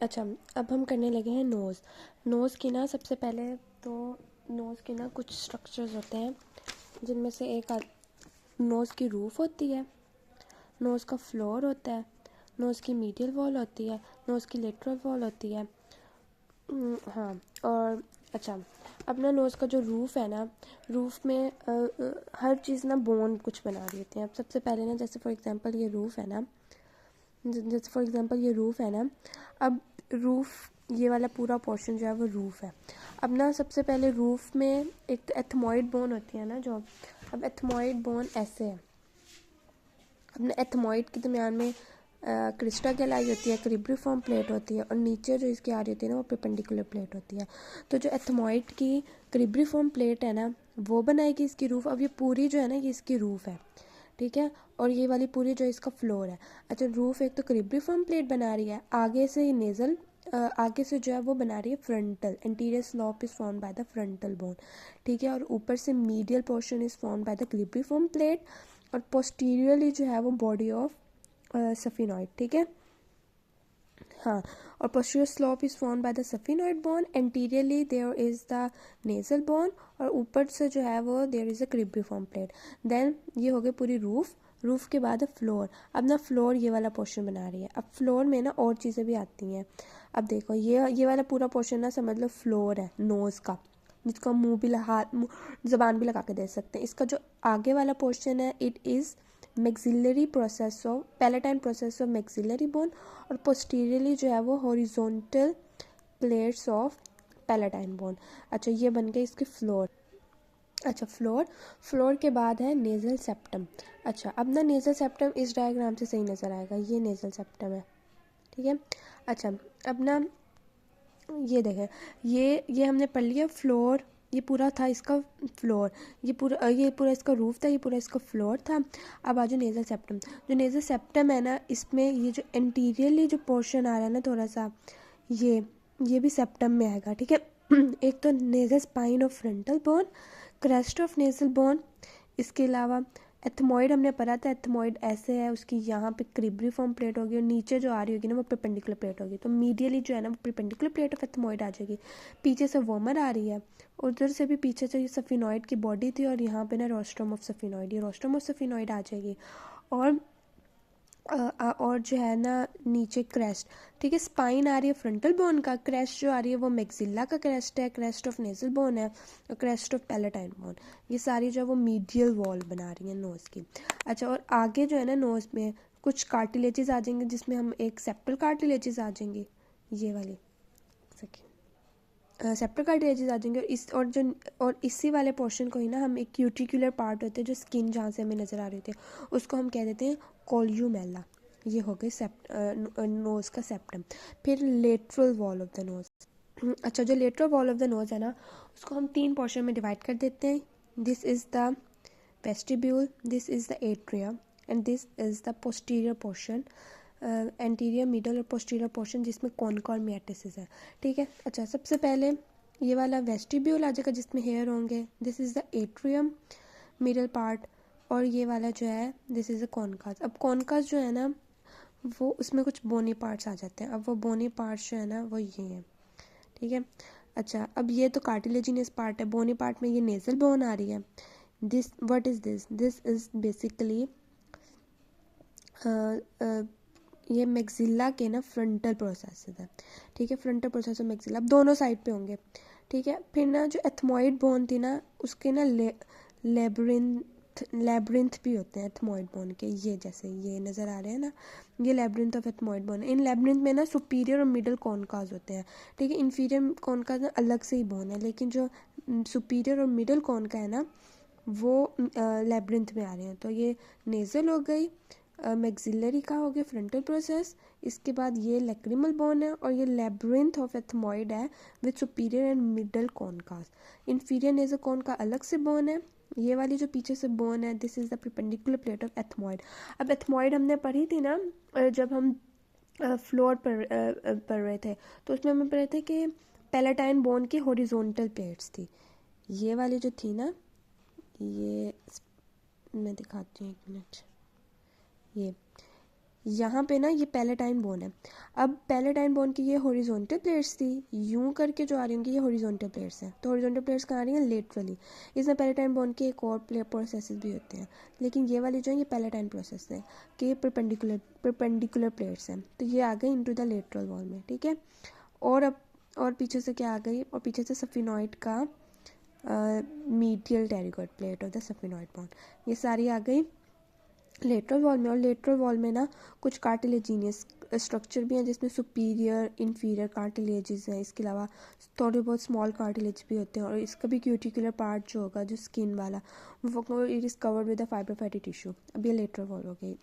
अच्छा, अब हम करने लगे हैं नोज़। नोज़ की ना सबसे पहले तो नोज़ के ना कुछ स्ट्रक्चर्स होते हैं, जिनमें से एक नोज़ की रूफ़ होती है, नोज़ का फ्लोर होता है, नोज़ की मीडियल वॉल होती है, नोज़ की लेटरल वॉल होती है। हाँ, और अच्छा, अब ना नोज़ का जो रूफ़ है ना, रूफ़ में हर चीज़ ना बोन कुछ बना रही होती है। अब सबसे पहले ना जैसे फॉर एग्जांपल ये रूफ़ है ना, जैसे फॉर एग्जांपल ये रूफ़ है ना, अब रूफ़ ये वाला पूरा पोर्शन जो है वो रूफ़ है। अब ना सबसे पहले रूफ़ में एक एथमॉइड बोन होती है ना जो, अब एथमॉइड बोन ऐसे है। अपने एथमॉइड के दरमियान में क्रिस्टा कहलाई होती है, क्रिब्रिफॉर्म प्लेट होती है, और नीचे जो इसकी आ रही होती है ना वो परपेंडिकुलर प्लेट होती है। तो जो एथमॉइड की क्रिब्रिफॉर्म प्लेट है ना वो बनाएगी इसकी रूफ़। अब ये पूरी जो है ना ये इसकी रूफ़ है, ठीक है, और ये वाली पूरी जो इसका फ्लोर है। अच्छा, रूफ़ एक तो क्रिब्रिफॉर्म प्लेट बना रही है, आगे से नेज़ल आगे से जो है वो बना रही है frontal, anterior slope is form by the frontal bone, ठीक है, और ऊपर से medial portion is form by the cribriform plate, और पोस्टीरियरली जो है वो बॉडी ऑफ सफिनॉइड, ठीक है। हाँ, और posterior slope is formed by the sphenoid bone, anteriorly there is the nasal bone, और ऊपर से जो है वो there is a cribriform plate। then ये हो गई पूरी रूफ के बाद फ्लोर। अब ना फ्लोर ये वाला पोर्शन बना रही है। अब फ्लोर में ना और चीज़ें भी आती हैं। अब देखो ये वाला पूरा पोर्शन ना समझ लो फ्लोर है नोज़ का, जिसको हम मुँह भी ज़बान भी लगा के दे सकते हैं। इसका जो आगे वाला पोर्शन है it is maxillary process of palatine process of maxillary bone, और पोस्टीरियरली जो है वो horizontal plates of palatine bone. अच्छा, ये बन गई इसकी फ्लोर। अच्छा, फ्लोर के बाद है नेज़ल सेप्टम। अच्छा, अब ना नेज़ल सेप्टम इस डायग्राम से सही नज़र आएगा, ये नेज़ल सेप्टम है, ठीक है। अच्छा, अब ना ये देखें, ये हमने पढ़ लिया फ्लोर, ये पूरा था इसका फ्लोर, ये पूरा इसका रूफ था, ये पूरा इसका फ्लोर था। अब आ जाओ नेज़ल सेप्टम। जो नेज़ल सेप्टम है ना, इसमें ये जो इंटीरियरली जो पोर्शन आ रहा है ना थोड़ा सा, ये भी सेप्टम में आएगा, ठीक है। एक तो nasal spine of frontal bone, crest of nasal bone, इसके अलावा एथमॉइड हमने पढ़ा था, एथमॉइड ऐसे है, उसकी यहाँ पे क्रिब्रिफॉर्म प्लेट होगी, और नीचे जो आ रही होगी ना वो परपेंडिकुलर प्लेट होगी। तो मीडियली जो है ना वो परपेंडिकुलर प्लेट ऑफ एथमॉइड आ जाएगी। पीछे से वोमर आ रही है, उधर से भी पीछे से ये सफिनॉइड की बॉडी थी, और यहाँ पे ना रोस्ट्रम ऑफ सफिनॉइड, ये रोस्ट्रम ऑफ सफिनॉइड आ जाएगी। और जो है ना नीचे क्रेस्ट, ठीक है। स्पाइन आ रही है फ्रंटल बोन का, क्रेस्ट जो आ रही है वो मैक्सिला का क्रेस्ट है, क्रेस्ट ऑफ नेजल बोन है, और क्रेस्ट ऑफ पैलेटाइन बोन। ये सारी जो है वो मीडियल वॉल बना रही है नोज़ की। अच्छा, और आगे जो है ना नोज़ में कुछ कार्टिलेजेस आ जाएंगे, जिसमें हम एक सेप्टल कार्टिलेजेस आ जाएंगी, ये वाली सेप्टल कार्टिलेजेस आ जाएंगे, और इसी वाले पोर्शन को ही ना हम एक क्यूटिकुलर पार्ट होते हैं जो स्किन जहाँ से हमें नज़र आ रही होती है उसको हम कह देते हैं कॉल्यूमेला। ये हो गई नोज़ का सेप्टम। फिर lateral wall of the nose. अच्छा, जो lateral wall of the nose है ना उसको हम 3 पोर्शन में डिवाइड कर देते हैं। This is the vestibule, this is the atrium, and this is the posterior portion, anterior middle और पोस्टीरियर पोर्शन, जिसमें कॉनिका और मेटिस है, ठीक है। अच्छा, सबसे पहले ये वाला वेस्टिब्यूल आ जाएगा जिसमें हेयर होंगे, this is the atrium middle part, और ये वाला जो है दिस इज़ द कॉनकास। अब कॉनकास जो है ना वो उसमें कुछ बोनी पार्ट्स आ जाते हैं। अब वो बोनी पार्ट्स जो है ना वो ये हैं, ठीक है। अच्छा, अब ये तो कार्टिलेजिनस पार्ट है, बोनी पार्ट में ये नेजल बोन आ रही है। This what is this, this is basically ये मैक्सिला के ना फ्रंटल प्रोसेस है, ठीक है। फ्रंटल प्रोसेस और मैक्सिला अब दोनों साइड पे होंगे, ठीक है। फिर ना जो एथमॉइड बोन थी ना उसके ना लेब्रिंथ भी होते हैं एथमॉइड बोन के, ये जैसे ये नज़र आ रहे हैं ना, ये लेब्रिंथ ऑफ एथमॉइड बोन है। इन लेब्रिंथ में ना सुपीरियर और मिडल कॉनकाज होते हैं, ठीक है। इन्फीरियर कॉनकाज ना अलग से ही बोन है, लेकिन जो सुपीरियर और मिडल कॉनका है ना वो लेब्रिंथ में आ रहे हैं। तो ये नेज़ल हो गई, मैक्सिलरी का हो गया फ्रंटल प्रोसेस, इसके बाद ये लैक्रिमल बोन है, और ये लेब्रिंथ ऑफ एथमॉइड है with superior and middle conchas. Inferior nasal con का अलग से बोन है, ये वाली जो पीछे से बोन है this is the perpendicular plate of ethmoid. अब एथमॉइड हमने पढ़ी थी ना जब हम फ्लोर पर पढ़ रहे थे, तो उसमें हमें पढ़े थे कि पैलेटाइन बोन की हॉरिजॉन्टल प्लेट्स थी, ये वाली जो थी ना, ये मैं दिखाती हूँ एक मिनट, यहाँ पे ना ये पैलेटाइन बोन है। अब पैलेटाइन बोन की ये हॉरिजॉन्टल प्लेट्स थी, यूं करके जो आ रही होंगी ये हॉरिजॉन्टल प्लेट्स हैं। तो हॉरिजॉन्टल प्लेट्स कहाँ आ रही हैं? लेटरली। इसमें पैलेटाइन बोन के एक और प्रोसेसेस भी होते हैं, लेकिन ये वाली जो है ये पैलेटाइन प्रोसेस है कि परपेंडिकुलर प्लेट्स हैं। तो ये आ गई इनटू द लेटरल वॉल में, ठीक है। और अब और पीछे से क्या आ गई? और पीछे से सफिनॉइड का medial pterygoid plate of the sphenoid bone, ये सारी आ गई लेटरल वॉल में। और लेटरल वॉल में ना कुछ कार्टिलेजिनियस स्ट्रक्चर भी हैं, जिसमें सुपीरियर इंफीरियर कार्टिलेजेस हैं। इसके अलावा थोड़े बहुत स्मॉल कार्टिलेज भी होते हैं। और इसका भी क्यूटिकुलर पार्ट जो होगा, जो स्किन वाला, वो it is covered with the fibrofatty tissue. अब ये लेटरल वॉल हो गई।